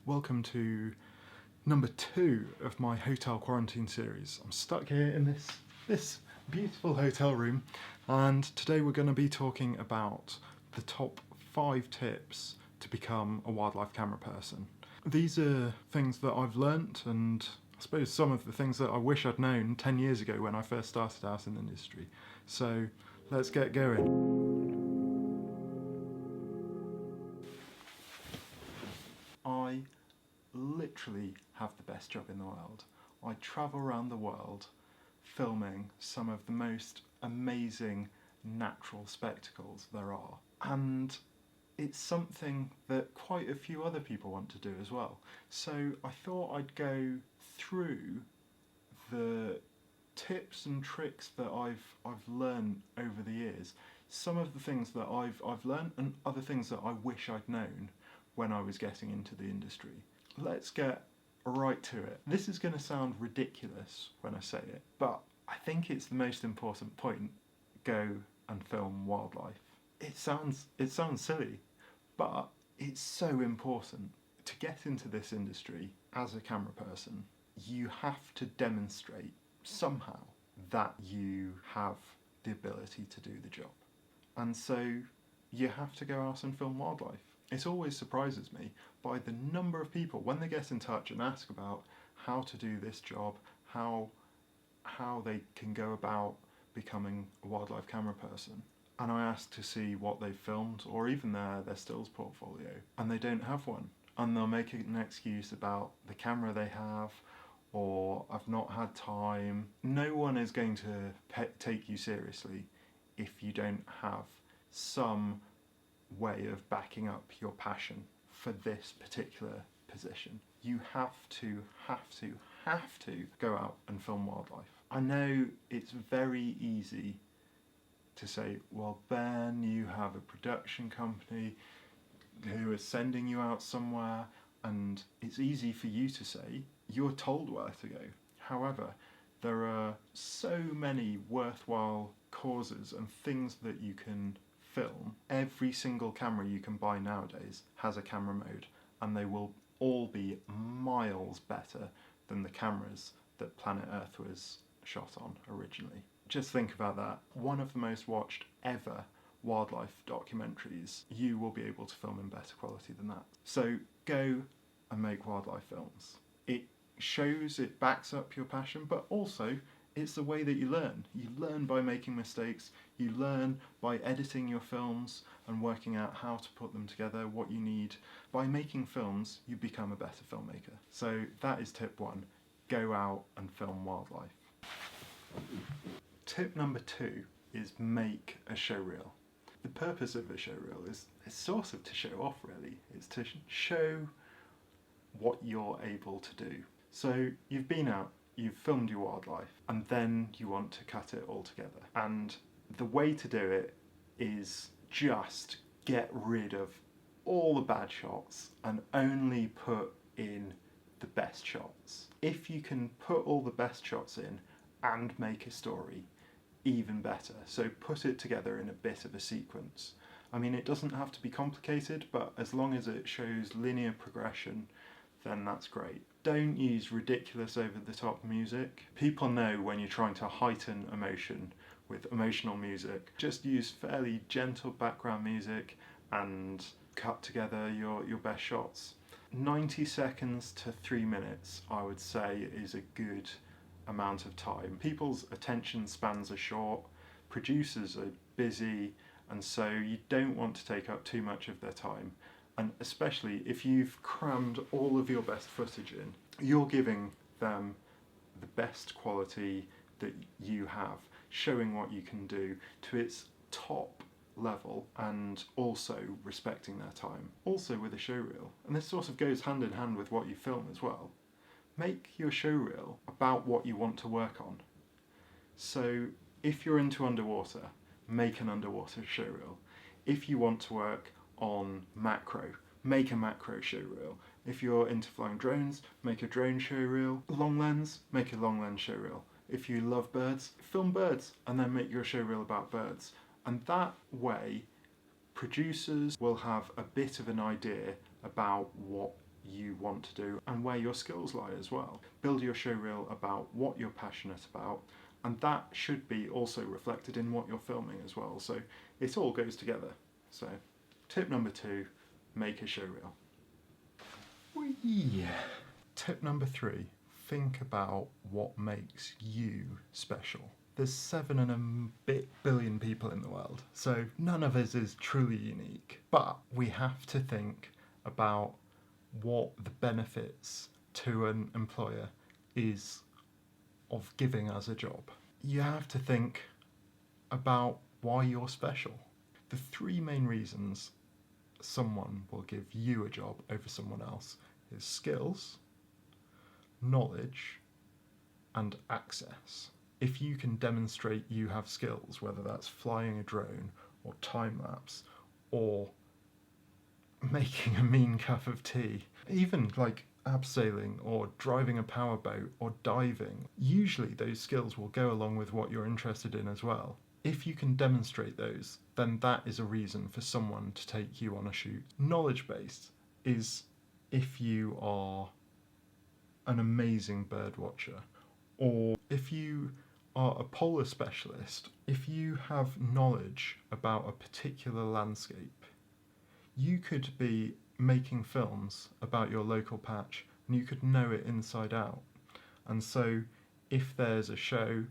Welcome to number 2 of my hotel quarantine series. I'm stuck here in this beautiful hotel room, and today we're going to be talking about the top 5 tips to become a wildlife camera person. These are things that I've learnt, and I suppose some of the things that I wish I'd known 10 years ago when I first started out in the industry. So let's get going. I literally have the best job in the world. I travel around the world filming some of the most amazing natural spectacles there are. And it's something that quite a few other people want to do as well. So I thought I'd go through the tips and tricks that I've learned over the years. Some of the things that I've learned and other things that I wish I'd known when I was getting into the industry. Let's get right to it. This is going to sound ridiculous when I say it, but I think it's the most important point. Go and film wildlife. It sounds silly, but it's so important. To get into this industry as a camera person, you have to demonstrate somehow that you have the ability to do the job. And so you have to go out and film wildlife. It always surprises me by the number of people, when they get in touch and ask about how to do this job, how they can go about becoming a wildlife camera person. And I ask to see what they've filmed, or even their stills portfolio, and they don't have one. And they'll make an excuse about the camera they have, or I've not had time. No one is going to take you seriously if you don't have some way of backing up your passion for this particular position. You have to go out and film wildlife. I know it's very easy to say, well, Ben, you have a production company who are sending you out somewhere, and it's easy for you to say, you're told where to go. However, there are so many worthwhile causes and things that you can film. Every single camera you can buy nowadays has a camera mode, and they will all be miles better than the cameras that Planet Earth was shot on originally. Just think about that. One of the most watched ever wildlife documentaries, you will be able to film in better quality than that. So go and make wildlife films. It shows, it backs up your passion, but also it's the way that you learn. You learn by making mistakes, you learn by editing your films and working out how to put them together, what you need. By making films, you become a better filmmaker. So that is tip 1, go out and film wildlife. Tip number 2 is make a showreel. The purpose of a showreel is sort of to show off, really. It's to show what you're able to do. So you've been out, you've filmed your wildlife, and then you want to cut it all together. And the way to do it is just get rid of all the bad shots and only put in the best shots. If you can put all the best shots in and make a story, even better. So put it together in a bit of a sequence. I mean, it doesn't have to be complicated, but as long as it shows linear progression, then that's great. Don't use ridiculous over-the-top music. People know when you're trying to heighten emotion with emotional music. Just use fairly gentle background music and cut together your best shots. 90 seconds to 3 minutes, I would say, is a good amount of time. People's attention spans are short, producers are busy, and so you don't want to take up too much of their time. And especially if you've crammed all of your best footage in, you're giving them the best quality that you have, showing what you can do to its top level and also respecting their time. Also with a showreel, and this sort of goes hand in hand with what you film as well, make your showreel about what you want to work on. So if you're into underwater, make an underwater showreel. If you want to work on macro, make a macro showreel. If you're into flying drones, make a drone showreel. Long lens, make a long lens showreel. If you love birds, film birds and then make your showreel about birds. And that way, producers will have a bit of an idea about what you want to do and where your skills lie as well. Build your showreel about what you're passionate about, and that should be also reflected in what you're filming as well. So it all goes together. So tip number 2, make a showreel. Whee! Tip number 3, think about what makes you special. There's 7 and a bit billion people in the world, so none of us is truly unique. But we have to think about what the benefits to an employer is of giving us a job. You have to think about why you're special. The 3 main reasons someone will give you a job over someone else is skills, knowledge, and access. If you can demonstrate you have skills, whether that's flying a drone or time lapse or making a mean cup of tea, even like abseiling or driving a powerboat or diving, usually those skills will go along with what you're interested in as well. If you can demonstrate those, then that is a reason for someone to take you on a shoot. Knowledge based is if you are an amazing bird watcher, or if you are a polar specialist, if you have knowledge about a particular landscape. You could be making films about your local patch and you could know it inside out. And so if there's a show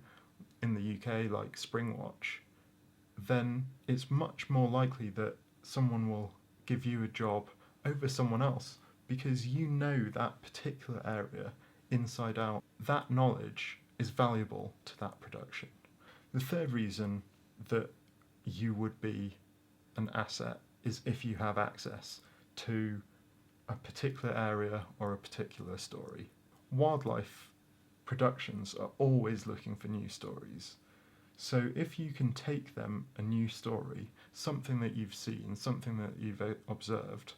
in the UK like Springwatch, then it's much more likely that someone will give you a job over someone else because you know that particular area inside out. That knowledge is valuable to that production. The third reason that you would be an asset is if you have access to a particular area or a particular story. Wildlife productions are always looking for new stories. So if you can take them a new story, something that you've seen, something that you've observed,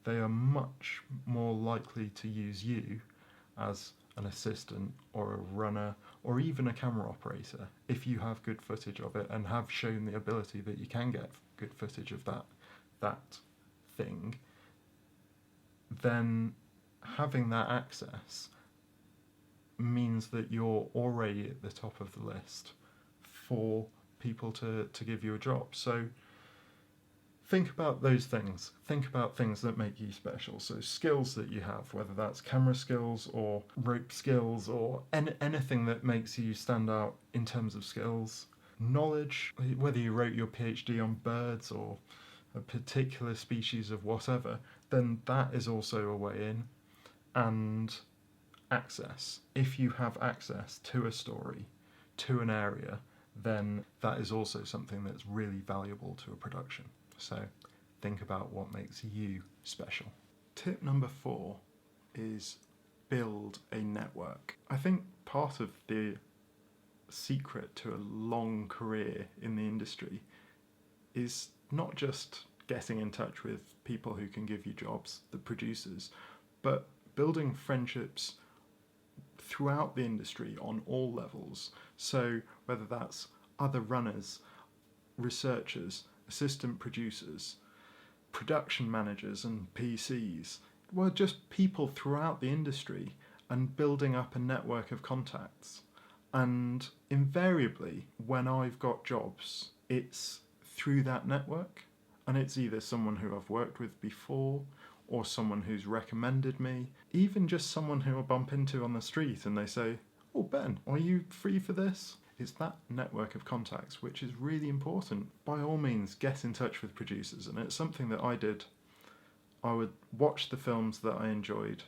they are much more likely to use you as an assistant or a runner or even a camera operator if you have good footage of it and have shown the ability that you can get good footage of that thing. Then having that access means that you're already at the top of the list for people to give you a job. So think about those things. Think about things that make you special. So skills that you have, whether that's camera skills or rope skills or anything that makes you stand out in terms of skills. Knowledge, whether you wrote your PhD on birds or a particular species of whatever, then that is also a way in. And access. If you have access to a story, to an area, then that is also something that's really valuable to a production. So think about what makes you special. Tip number 4 is build a network. I think part of the secret to a long career in the industry is not just getting in touch with people who can give you jobs, the producers, but building friendships throughout the industry on all levels. So whether that's other runners, researchers, assistant producers, production managers and PCs, well, just people throughout the industry, and building up a network of contacts. And invariably, when I've got jobs, it's through that network, and it's either someone who I've worked with before or someone who's recommended me, even just someone who I bump into on the street and they say, "Oh Ben, are you free for this?" It's that network of contacts which is really important. By all means, get in touch with producers, and it's something that I did. I would watch the films that I enjoyed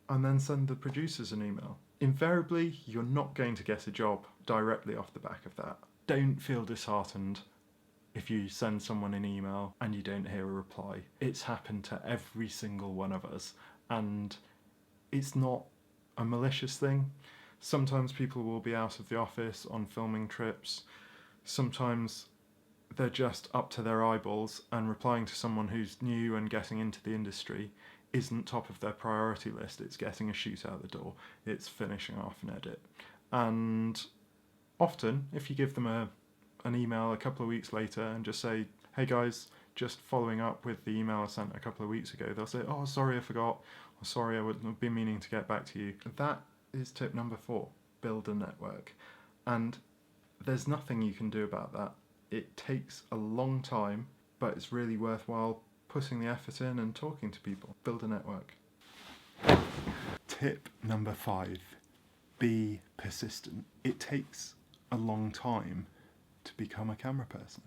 and then send the producers an email. Invariably, you're not going to get a job directly off the back of that. Don't feel disheartened if you send someone an email and you don't hear a reply. It's happened to every single one of us, and it's not a malicious thing. Sometimes people will be out of the office on filming trips. Sometimes they're just up to their eyeballs, and replying to someone who's new and getting into the industry isn't top of their priority list. It's getting a shoot out the door. It's finishing off an edit. And often, if you give them an email a couple of weeks later and just say, "Hey guys, just following up with the email I sent a couple of weeks ago," they'll say, "Oh, sorry, I forgot," Sorry, I wouldn't have been meaning to get back to you. That is tip number 4, build a network. And there's nothing you can do about that. It takes a long time, but it's really worthwhile putting the effort in and talking to people. Build a network. Tip number 5, be persistent. It takes a long time to become a camera person.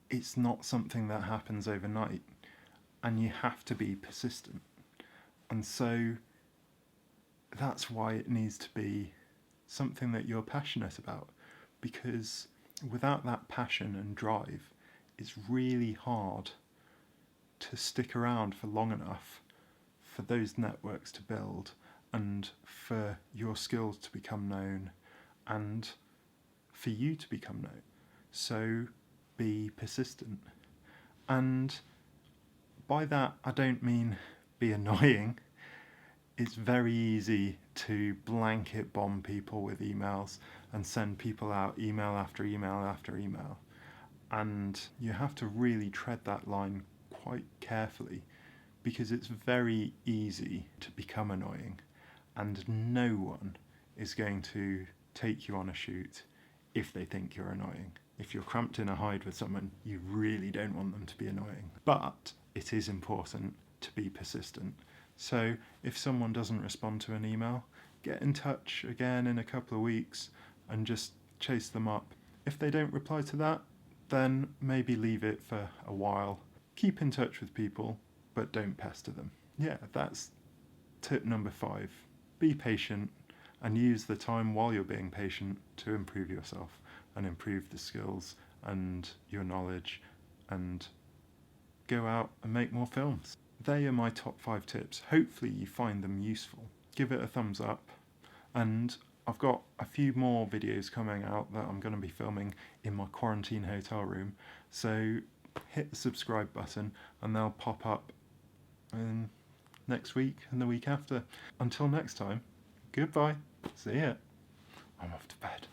It's not something that happens overnight, and you have to be persistent. And so that's why it needs to be something that you're passionate about, because without that passion and drive, it's really hard to stick around for long enough for those networks to build and for your skills to become known and for you to become known. So be persistent. And by that, I don't mean be annoying. It's very easy to blanket bomb people with emails and send people out email after email after email. And you have to really tread that line quite carefully, because it's very easy to become annoying, and no one is going to take you on a shoot if they think you're annoying. If you're cramped in a hide with someone, you really don't want them to be annoying. But it is important to be persistent. So if someone doesn't respond to an email, get in touch again in a couple of weeks and just chase them up. If they don't reply to that, then maybe leave it for a while. Keep in touch with people, but don't pester them. Yeah, that's tip number 5. Be patient and use the time while you're being patient to improve yourself and improve the skills and your knowledge and go out and make more films. They are my top 5 tips. Hopefully you find them useful. Give it a thumbs up, and I've got a few more videos coming out that I'm going to be filming in my quarantine hotel room, so hit the subscribe button and they'll pop up next week and the week after. Until next time, goodbye. See ya. I'm off to bed.